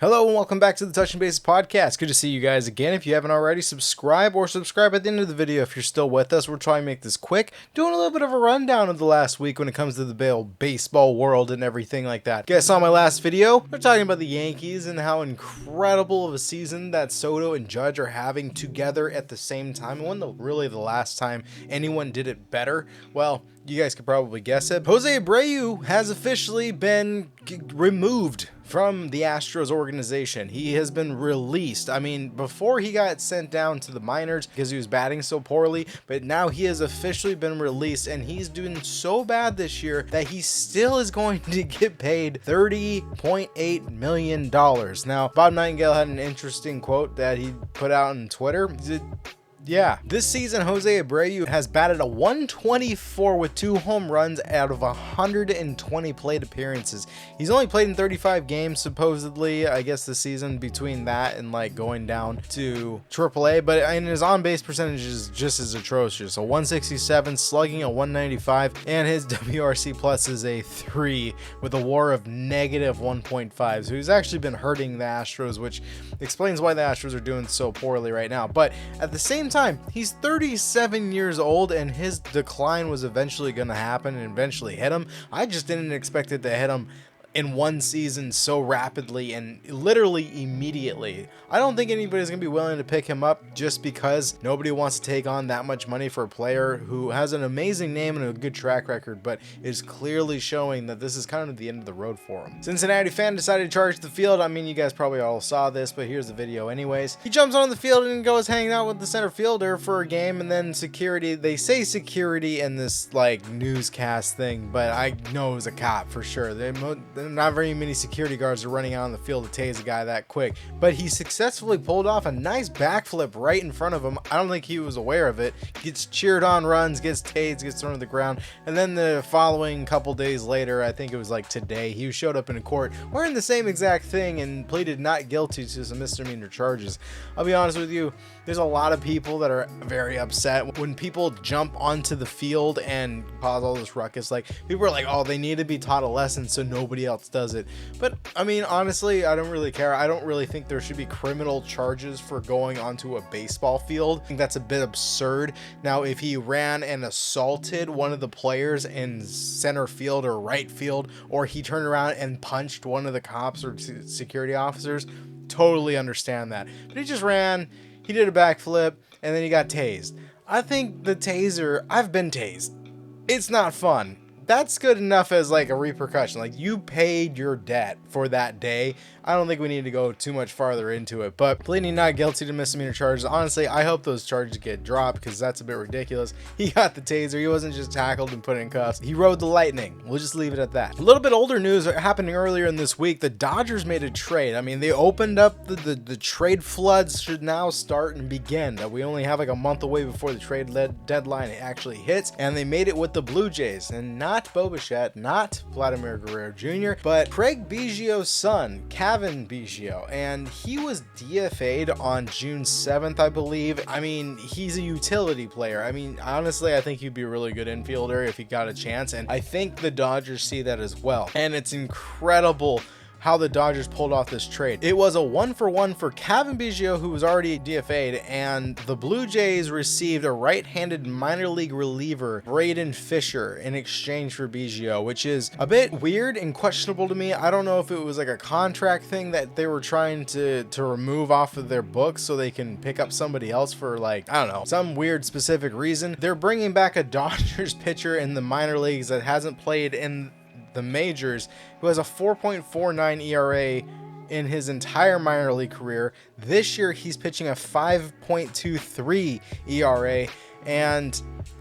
Hello and welcome back to the Touching Bases podcast. Good to see you guys again. If you haven't already, subscribe at the end of the video if you're still with us. We're trying to make this quick, doing a little bit of a rundown of the last week when it comes to the baseball world and everything like that. You guys saw my last video? We're talking about the Yankees and how incredible of a season that Soto and Judge are having together at the same time. When really the last time anyone did it better? Well, you guys could probably guess it. Jose Abreu has officially been removed from the Astros organization. He has been released. I mean, before he got sent down to the minors because he was batting so poorly, but now he has officially been released and he's doing so bad this year that he still is going to get paid $30.8 million. Now, Bob Nightingale had an interesting quote that he put out on Twitter. Yeah, this season, Jose Abreu has batted a 124 with 2 home runs out of 120 plate appearances. He's only played in 35 games, supposedly, I guess, this season, between that and like going down to AAA. But I mean, his on-base percentage is just as atrocious. A 167, slugging a 195, and his WRC plus is a 3 with a WAR of -1.5. So he's actually been hurting the Astros, which explains why the Astros are doing so poorly right now. But at the same time, he's 37 years old and his decline was eventually going to happen and eventually hit him. I just didn't expect it to hit him in one season so rapidly and literally immediately. I don't think anybody's gonna be willing to pick him up just because nobody wants to take on that much money for a player who has an amazing name and a good track record, but is clearly showing that this is kind of the end of the road for him. Cincinnati fan decided to charge the field. I mean, you guys probably all saw this, but here's the video anyways. He jumps on the field and goes hanging out with the center fielder for a game, and then security, they say security in this like newscast thing, but I know it was a cop for sure. Not very many security guards are running out on the field to tase a guy that quick, but he successfully pulled off a nice backflip right in front of him. I don't think he was aware of it. Gets cheered on, runs, gets tased, gets thrown to the ground, and then the following couple days later, I think it was like today, he showed up in court wearing the same exact thing and pleaded not guilty to some misdemeanor charges. I'll be honest with you, there's a lot of people that are very upset when people jump onto the field and cause all this ruckus. Like, people are like, oh, they need to be taught a lesson so nobody else does it. But I mean, honestly, I don't really care. I don't really think there should be criminal charges for going onto a baseball field. I think that's a bit absurd. Now, if he ran and assaulted one of the players in center field or right field, or he turned around and punched one of the cops or security officers, totally understand that. But he just ran, he did a backflip, and then he got tased. I think the taser, I've been tased. It's not fun. That's good enough as like a repercussion. Like, you paid your debt for that day. I don't think we need to go too much farther into it, but pleading not guilty to misdemeanor charges, honestly, I hope those charges get dropped because that's a bit ridiculous. He got the taser. He wasn't just tackled and put in cuffs. He rode the lightning. We'll just leave it at that. A little bit older news happening earlier in this week. The Dodgers made a trade. I mean, they opened up the trade floods should now start and begin. That we only have like a month away before the trade deadline actually hits, and they made it with the Blue Jays, and not Bo Bichette, not Vladimir Guerrero Jr., but Craig Biggio's son, Cavan Biggio, and he was DFA'd on June 7th, I believe. I mean, he's a utility player. I mean, honestly, I think he'd be a really good infielder if he got a chance, and I think the Dodgers see that as well. And it's incredible how the Dodgers pulled off this trade. It was a 1-for-1 for Cavan Biggio, who was already DFA'd, and the Blue Jays received a right-handed minor league reliever, Braden Fisher, in exchange for Biggio, which is a bit weird and questionable to me. I don't know if it was like a contract thing that they were trying to remove off of their books so they can pick up somebody else for, like, I don't know, some weird specific reason. They're bringing back a Dodgers pitcher in the minor leagues that hasn't played in the majors, who has a 4.49 ERA in his entire minor league career. This year he's pitching a 5.23 ERA, and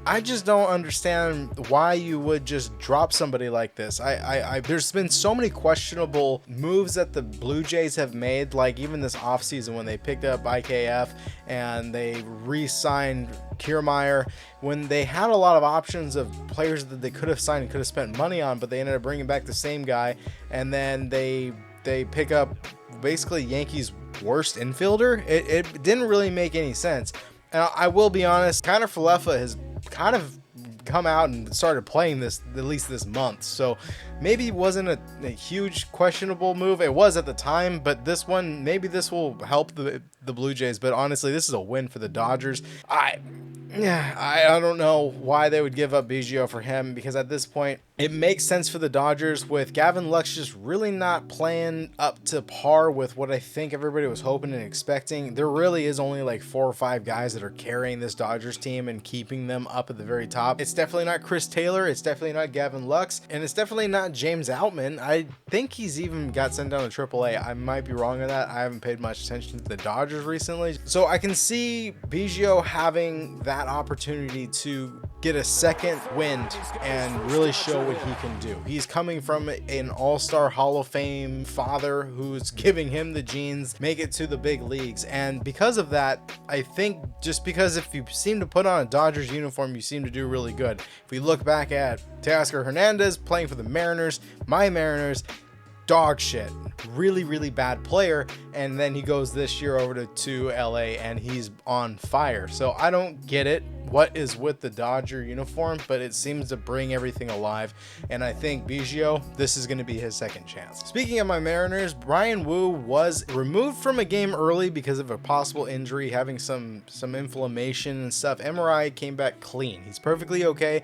I just don't understand why you would just drop somebody like this. There's been so many questionable moves that the Blue Jays have made, like even this offseason when they picked up IKF and they re-signed Kiermaier, when they had a lot of options of players that they could have signed and could have spent money on, but they ended up bringing back the same guy, and then they pick up basically Yankees' worst infielder. It didn't really make any sense. And I will be honest, Connor Falefa has kind of come out and started playing this at least this month, so maybe wasn't a huge questionable move. It was at the time, but this one, maybe this will help the Blue Jays. But honestly, this is a win for the Dodgers. I don't know why they would give up Biggio for him, because at this point it makes sense for the Dodgers with Gavin Lux just really not playing up to par with what I think everybody was hoping and expecting. There really is only like 4 or 5 guys that are carrying this Dodgers team and keeping them up at the very top. It's definitely not Chris Taylor, it's definitely not Gavin Lux, and it's definitely not James Outman. I think he's even got sent down to AAA. I might be wrong on that. I haven't paid much attention to the Dodgers recently. So I can see Biggio having that opportunity to get a second wind and really show what he can do. He's coming from an all-star Hall of Fame father who's giving him the genes, make it to the big leagues. And because of that, I think just because if you seem to put on a Dodgers uniform, you seem to do really good. If we look back at Teoscar Hernandez playing for the Mariners, my Mariners, dog shit, really bad player, and then he goes this year over to LA and he's on fire. So I don't get it, what is with the Dodger uniform, but it seems to bring everything alive, and I think Biggio, this is going to be his second chance. Speaking of my Mariners, Bryan Woo was removed from a game early because of a possible injury, having some inflammation and stuff. MRI came back clean. He's perfectly okay,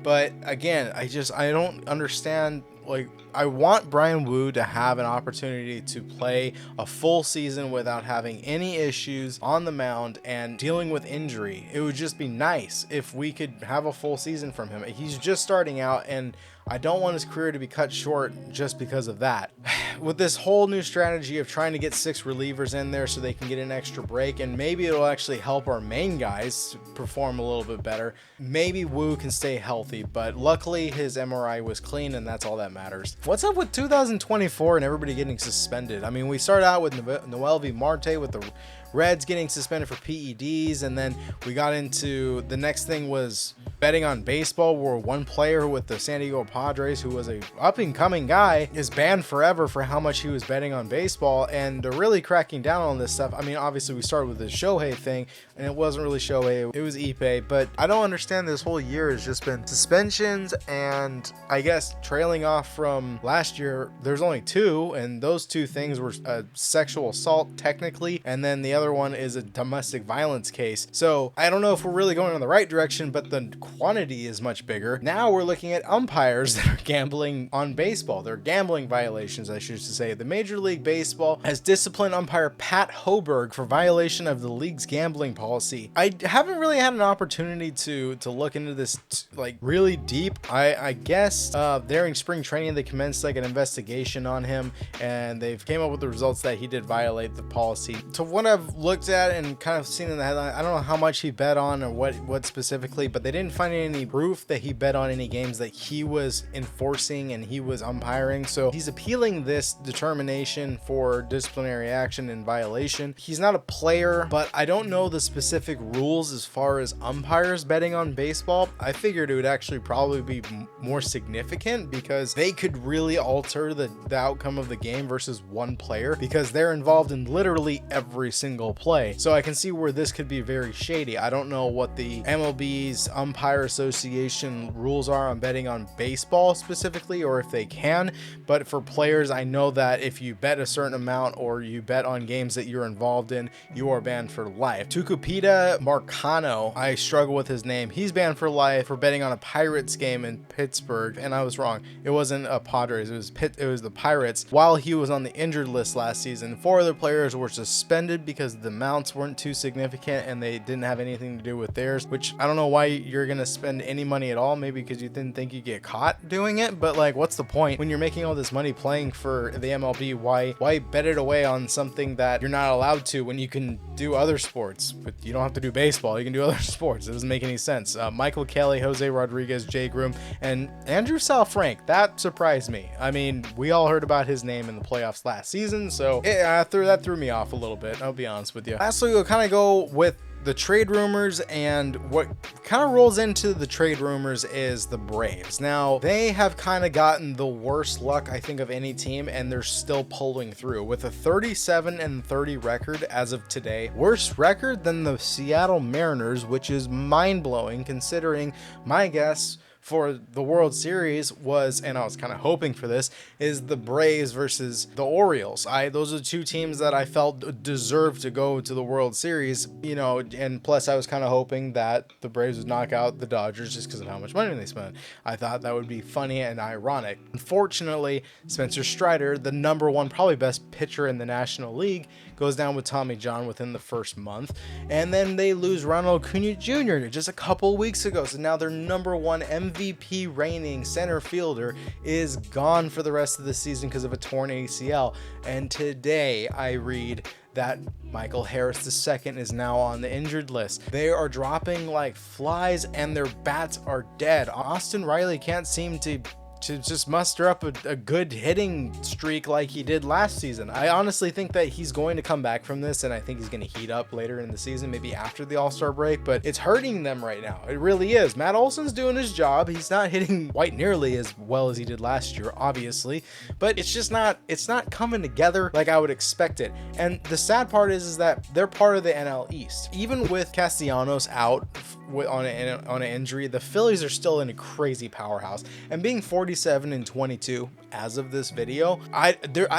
but again, I don't understand. Like, I want Bryan Woo to have an opportunity to play a full season without having any issues on the mound and dealing with injury. It would just be nice if we could have a full season from him. He's just starting out, and I don't want his career to be cut short just because of that. With this whole new strategy of trying to get 6 relievers in there so they can get an extra break, and maybe it'll actually help our main guys perform a little bit better. Maybe Woo can stay healthy, but luckily his MRI was clean, and that's all that matters. What's up with 2024 and everybody getting suspended? I mean, we started out with Noelvi Marte with the Reds getting suspended for PEDs, and then we got into the next thing was betting on baseball, where one player with the San Diego Padres, who was a up-and-coming guy, is banned forever for how much he was betting on baseball. And they're really cracking down on this stuff. I mean, obviously we started with the Shohei thing, and it wasn't really Shohei, it was Ippei, but I don't understand. This whole year has just been suspensions, and I guess trailing off from last year, there's only 2, and those 2 things were a sexual assault technically, and then the other one is a domestic violence case. So I don't know if we're really going in the right direction, but the quantity is much bigger. Now we're looking at umpires that are gambling on baseball. They're gambling violations, I should say. The Major League Baseball has disciplined umpire Pat Hoberg for violation of the league's gambling policy. I haven't really had an opportunity to look into this like really deep. I guess during spring training they commenced like an investigation on him, and they've came up with the results that he did violate the policy. To what I've looked at and kind of seen in the headline, I don't know how much he bet on or what specifically, but they didn't find any proof that he bet on any games that he was enforcing and he was umpiring. So he's appealing this determination for disciplinary action and violation. He's not a player, but I don't know the specific rules as far as umpires betting on baseball. I figured it would actually probably be more significant because they could really alter the outcome of the game versus one player, because they're involved in literally every single play. So I can see where this could be very shady. I don't know what the MLB's Umpire Association rules are on betting on baseball specifically, or if they can, but for players, I know that if you bet a certain amount or you bet on games that you're involved in, you are banned for life. Tucupita Marcano, I struggle with his name, he's banned for life for betting on a Pirates game in Pittsburgh, and I was wrong, it wasn't a Padres, it was the Pirates, while he was on the injured list last season. 4 other players were suspended because the amounts weren't too significant and they didn't have anything to do with theirs, which I don't know why you're gonna spend any money at all. Maybe because you didn't think you'd get caught doing it, but like, what's the point when you're making all this money playing for the MLB? Why bet it away on something that you're not allowed to when you can do other sports? But you don't have to do baseball, you can do other sports. It doesn't make any sense. Michael Kelly, Jose Rodriguez, Jay Groom, and Andrew Salfrank, that surprised me. I mean, we all heard about his name in the playoffs last season, so that threw me off a little bit, I'll be honest with you. Lastly, we'll kind of go with the trade rumors, and what kind of rolls into the trade rumors is the Braves. Now, they have kind of gotten the worst luck, I think, of any team, and they're still pulling through with a 37-30 record as of today. Worse record than the Seattle Mariners, which is mind-blowing considering, my guess, for the World Series was, and I was kind of hoping for this, is the Braves versus the Orioles. Those are two teams that I felt deserved to go to the World Series, you know, and plus I was kind of hoping that the Braves would knock out the Dodgers just because of how much money they spent. I thought that would be funny and ironic. Unfortunately, Spencer Strider, the number one, probably best pitcher in the National League, goes down with Tommy John within the first month, and then they lose Ronald Acuna Jr. just a couple weeks ago. So now their number one MVP reigning center fielder is gone for the rest of the season because of a torn ACL. And today I read that Michael Harris II is now on the injured list. They are dropping like flies and their bats are dead. Austin Riley can't seem to just muster up a good hitting streak like he did last season. I honestly think that he's going to come back from this, and I think he's going to heat up later in the season, maybe after the All-Star break, but it's hurting them right now. It really is. Matt Olson's doing his job. He's not hitting quite nearly as well as he did last year, obviously, but it's not coming together like I would expect it. And the sad part is that they're part of the NL East. Even with Castellanos out on an injury, the Phillies are still in a crazy powerhouse, and being 47-22 as of this video, I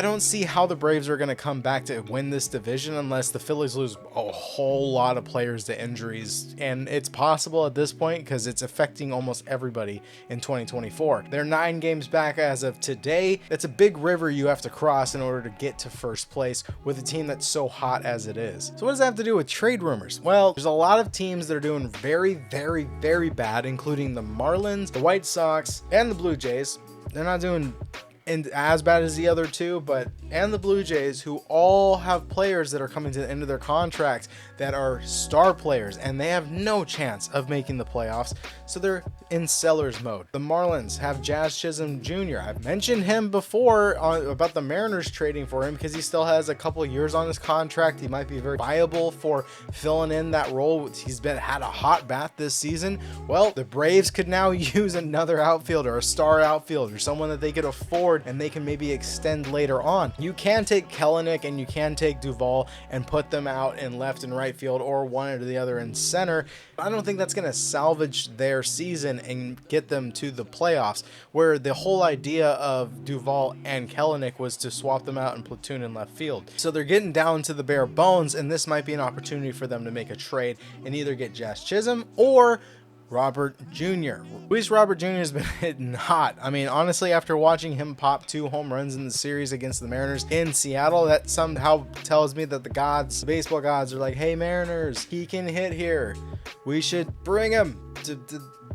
don't see how the Braves are going to come back to win this division unless the Phillies lose a whole lot of players to injuries, and it's possible at this point because it's affecting almost everybody in 2024. They're 9 games back as of today. That's a big river you have to cross in order to get to first place with a team that's so hot as it is. So what does that have to do with trade rumors? Well, there's a lot of teams that are doing very, very, very bad, including the Marlins, the White Sox, and the Blue Jays. They're not doing as bad as the other two, and the Blue Jays, who all have players that are coming to the end of their contracts that are star players, and they have no chance of making the playoffs, so they're in seller's mode. The Marlins have Jazz Chisholm Jr. I've mentioned him before about the Mariners trading for him because he still has a couple years on his contract. He might be very viable for filling in that role. He's had a hot bat this season. Well, the Braves could now use another outfielder, a star outfielder, someone that they could afford and they can maybe extend later on. You can take Kelenic and you can take Duvall and put them out in left and right field, or one or the other in center. I don't think that's going to salvage their season and get them to the playoffs, where the whole idea of Duvall and Kelenic was to swap them out in platoon in left field. So they're getting down to the bare bones, and this might be an opportunity for them to make a trade and either get Jazz Chisholm or Robert Jr. Luis Robert Jr. has been hitting hot. I mean, honestly, after watching him pop 2 home runs in the series against the Mariners in Seattle, that somehow tells me that the baseball gods are like, hey Mariners, he can hit here. We should bring him to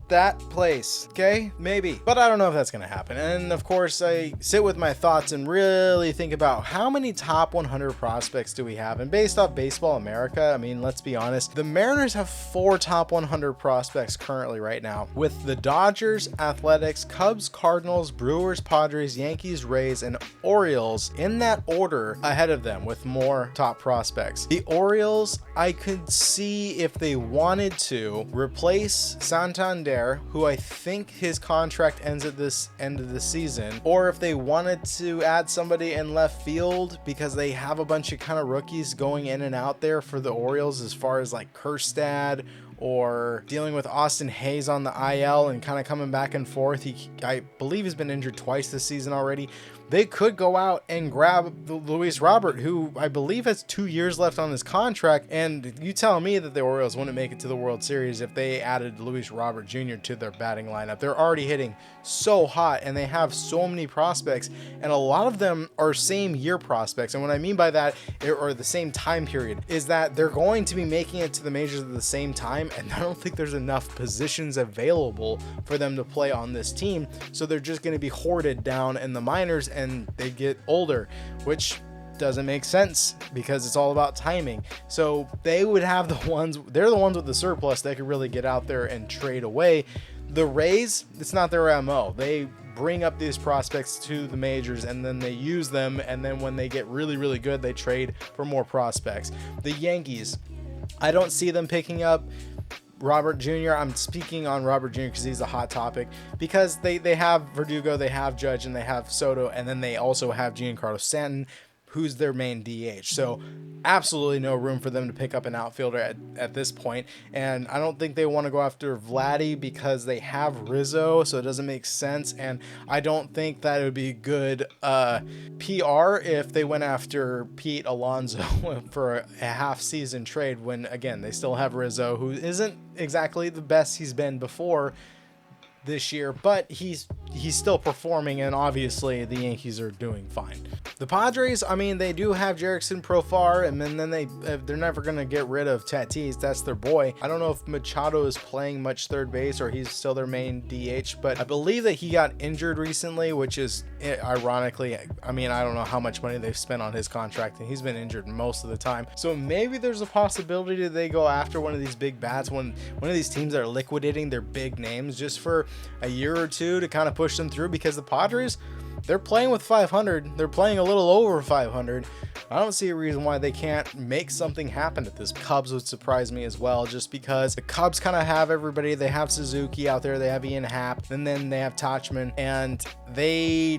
that place, okay? Maybe, but I don't know if that's gonna happen. And of course, I sit with my thoughts and really think about how many top 100 prospects do we have. And based off Baseball America, I mean, let's be honest, the Mariners have 4 top 100 prospects currently right now, with the Dodgers, Athletics, Cubs, Cardinals, Brewers, Padres, Yankees, Rays, and Orioles in that order ahead of them with more top prospects. The Orioles, I could see if they wanted to replace Santander, who I think his contract ends at this end of the season, or if they wanted to add somebody in left field because they have a bunch of kind of rookies going in and out there for the Orioles, as far as like Kjerstad, or dealing with Austin Hayes on the IL and kind of coming back and forth. I believe he's been injured twice this season already. They could go out and grab Luis Robert, who I believe has 2 years left on his contract. And you tell me that the Orioles wouldn't make it to the World Series if they added Luis Robert Jr. to their batting lineup. They're already hitting so hot and they have so many prospects, and a lot of them are same year prospects. And what I mean by that, or the same time period, is that they're going to be making it to the majors at the same time, and I don't think there's enough positions available for them to play on this team. So they're just going to be hoarded down in the minors and they get older, which doesn't make sense because it's all about timing. So they would have they're the ones with the surplus that could really get out there and trade away. The Rays, it's not their MO. They bring up these prospects to the majors and then they use them, and then when they get really, really good, they trade for more prospects. The Yankees, I don't see them picking up Robert Jr. I'm speaking on Robert Jr. because he's a hot topic, because they have Verdugo, they have Judge, and they have Soto, and then they also have Giancarlo Stanton, who's their main DH. So absolutely no room for them to pick up an outfielder at this point. And I don't think they want to go after Vladdy because they have Rizzo, so it doesn't make sense. And I don't think that it would be good PR if they went after Pete Alonso for a half-season trade when, again, they still have Rizzo, who isn't exactly the best he's been before this year, but he's still performing, and obviously the Yankees are doing fine. The Padres, I mean, they do have Jerickson Profar, and then they're never going to get rid of Tatis. That's their boy. I don't know if Machado is playing much third base or he's still their main DH, but I believe that he got injured recently, which is ironically, I mean, I don't know how much money they've spent on his contract, and he's been injured most of the time. So maybe there's a possibility that they go after one of these big bats, one of these teams that are liquidating their big names just for a year or two to kind of push them through, because the Padres, they're playing with 500. They're playing a little over 500. I don't see a reason why they can't make something happen at this. Cubs would surprise me as well, just because the Cubs kind of have everybody. They have Suzuki out there. They have Ian Happ, and then they have Tachman, and they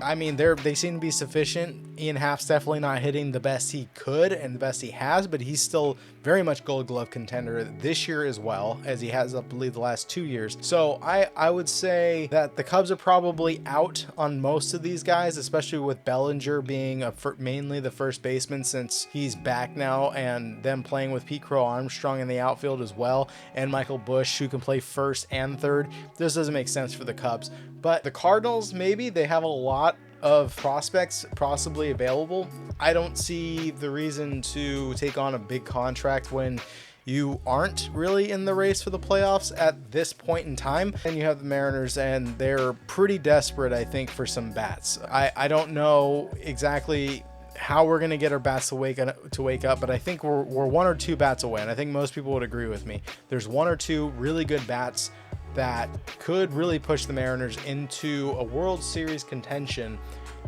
seem to be sufficient. Ian Happ's definitely not hitting the best he could and the best he has, but he's still very much Gold Glove contender this year as well, as he has, I believe, the last 2 years. So I would say that the Cubs are probably out on most of these guys, especially with Bellinger being mainly the first baseman since he's back now, and them playing with Pete Crow Armstrong in the outfield as well, and Michael Busch, who can play first and third. This doesn't make sense for the Cubs. But the Cardinals, maybe they have a lot of prospects possibly available. I don't see the reason to take on a big contract when you aren't really in the race for the playoffs at this point in time. And you have the Mariners, and they're pretty desperate, I think, for some bats. I don't know exactly how we're going to get our bats to wake up, but I think we're 1 or 2 bats away, and I think most people would agree with me. There's 1 or 2 really good bats that could really push the Mariners into a World Series contention,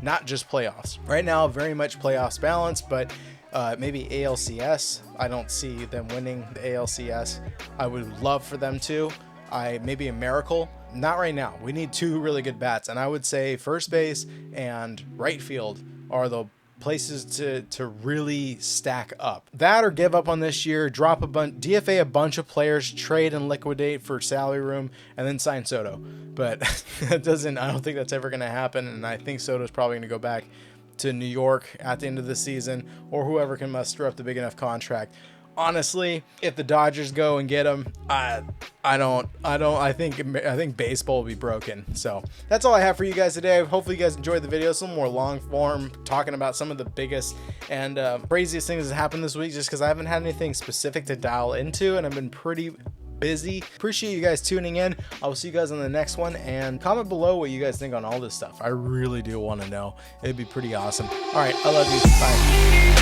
not just playoffs. Right now, very much playoffs balance, but maybe ALCS. I don't see them winning the ALCS. I would love for them to. Maybe a miracle. Not right now. We need 2 really good bats, and I would say first base and right field are the places to really stack up. That or give up on this year, drop DFA a bunch of players, trade and liquidate for salary room, and then sign Soto. But I don't think that's ever going to happen, and I think Soto's probably going to go back to New York at the end of the season, or whoever can muster up the big enough contract. Honestly, if the Dodgers go and get him, I think baseball will be broken. So that's all I have for you guys today. Hopefully you guys enjoyed the video. Some more long form talking about some of the biggest and craziest things that happened this week, just because I haven't had anything specific to dial into, and I've been pretty busy. Appreciate you guys tuning in. I will see you guys on the next one, and comment below what you guys think on all this stuff. I really do want to know. It'd be pretty awesome. All right, I love you. Bye.